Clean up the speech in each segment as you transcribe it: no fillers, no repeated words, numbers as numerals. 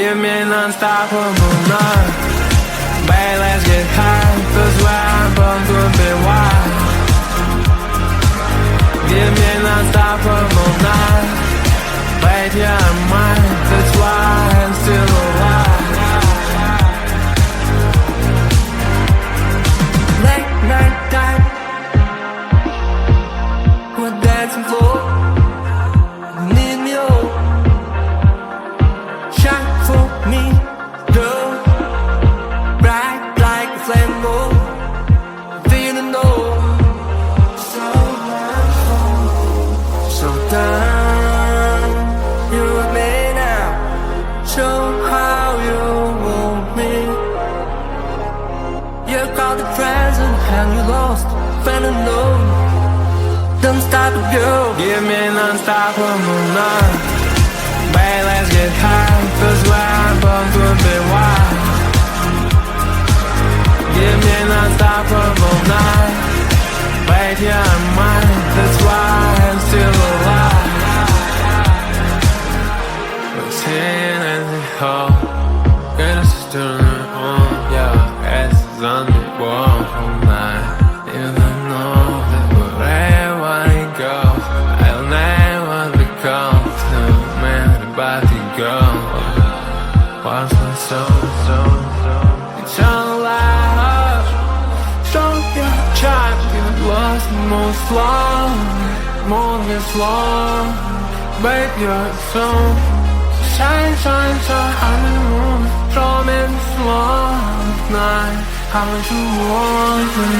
Give me non-stoppable night. Babe, let's get high, 'cause where I'm from could be wild. Give me non-stoppable night. Babe, yeah, I'm mine, that's why I'm still alive. Late night time, we're dancing floor. Need me all, shine for me, girl. Bright like a flame, oh, feeling low. So down, you and me now. Show how you want me. You caught the present and you lost, fell in love. Don't stop, girl. Give me non-stoppable night. Babe, let's get high, 'cause where I'm from could be wild. Give me non-stoppable night. Babe, yeah, I'm mine, that's why I'm still alive. We're sitting in the hall, get us to turn on. Yeah, ass is on the wall all night. Even know that wherever I go, I'll never become the man about to go. What's my soul? It's all life. Show your child, you lost most long, more than long. Babe, you're so shine, shine, shine on the moon. Show me the slow night, how would you want me?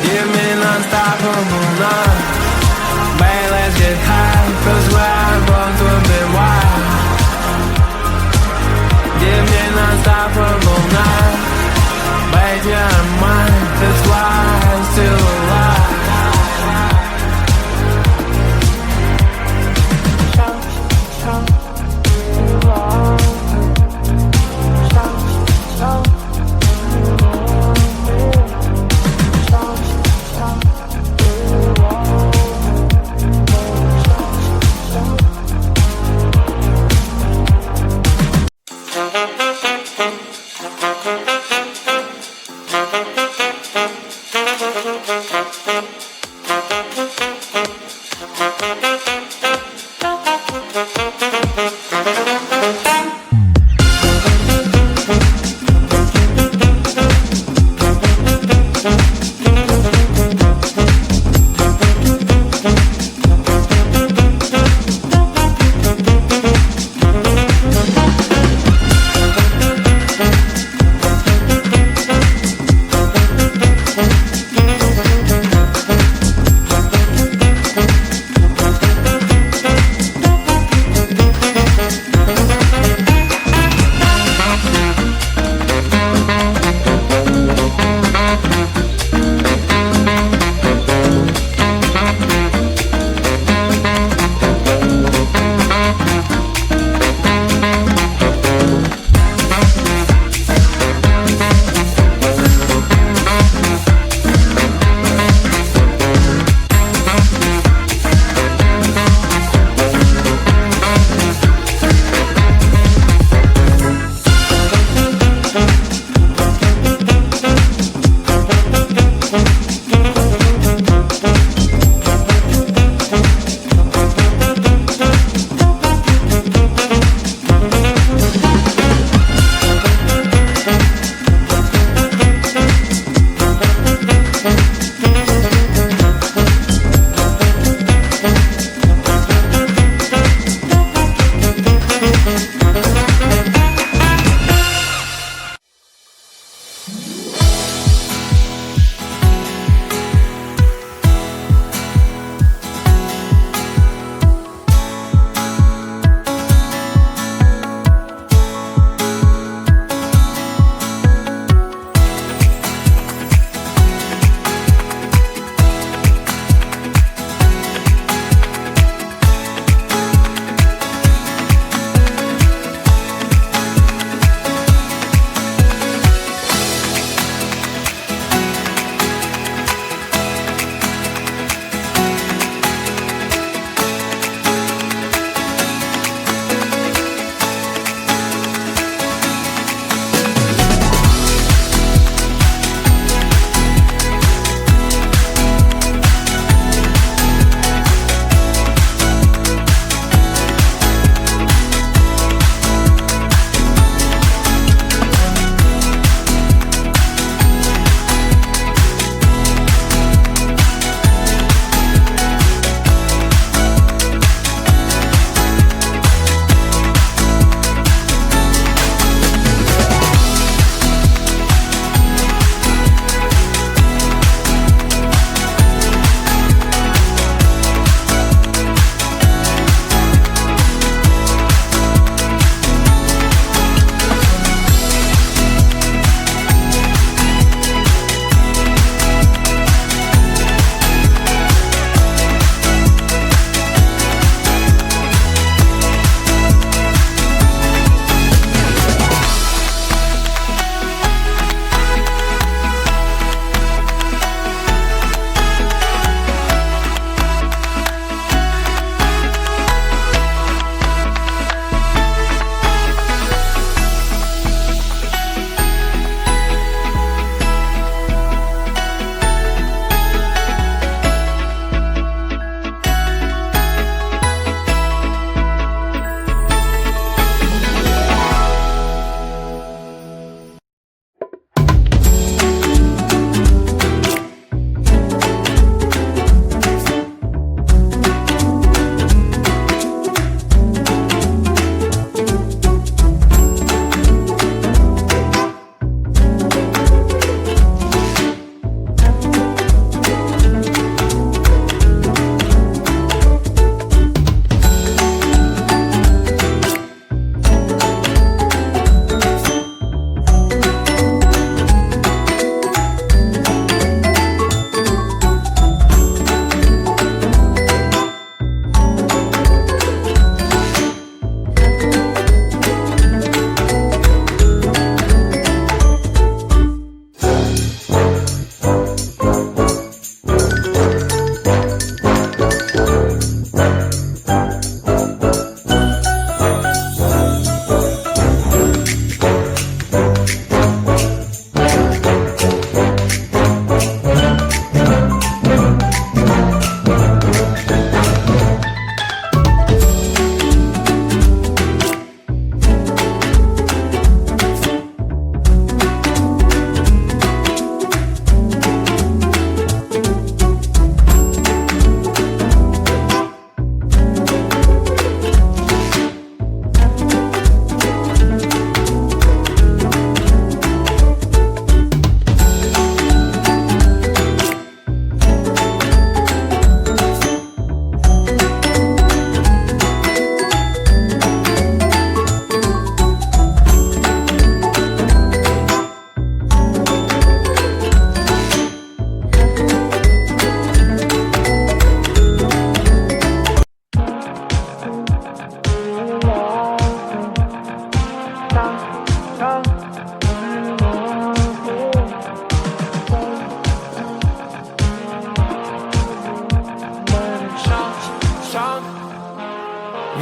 Give me non-stoppable night. Babe, let's get high, 'cause where I'm born could be wild. Give me non-stoppable night. Babe, yeah, I'm mine, that's why I'm still alive.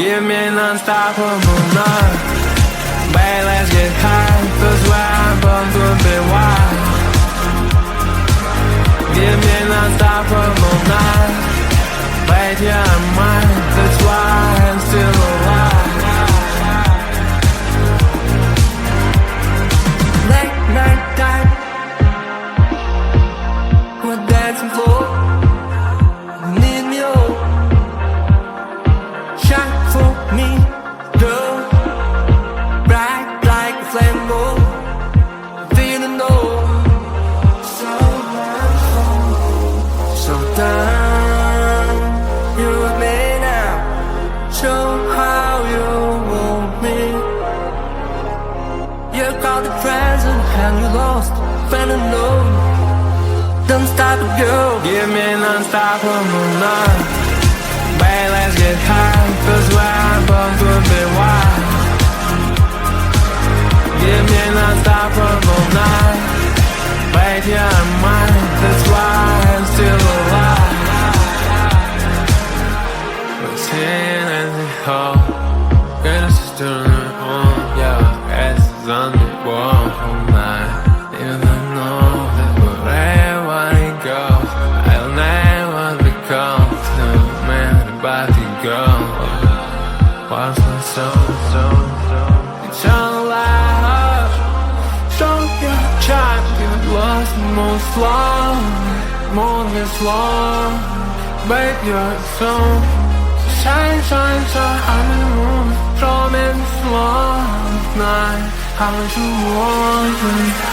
Give me an unstoppable night. Babe, let's get high, 'cause where I'm born could be wild. Give me an unstoppable night. Babe, yeah, I'm mine, that's why I'm still alive. Late night time, we're dancing floor. Need me all, shine for me, girl. Bright like a flame gold, feeling old. So much fun, so down. You with me now, show how you want me. You caught the present and you lost, fell alone. Don't stop it, girl. Give me an unstoppable night. Babe, let's get high, 'cause where I'm born could be wild. Give me an unstoppable night. Babe, yeah, I'm mine, that's why I'm still alive. We're sitting in the hall, got a sister on, yeah, ass is on the wall all night. Even know that wherever it goes, I'll never become the man about to go. What's my soul? It's all alive. Show your child, you lost most long, more than long. Babe, you're so shine, shine, shine on the moon. From in this long night, how you want me?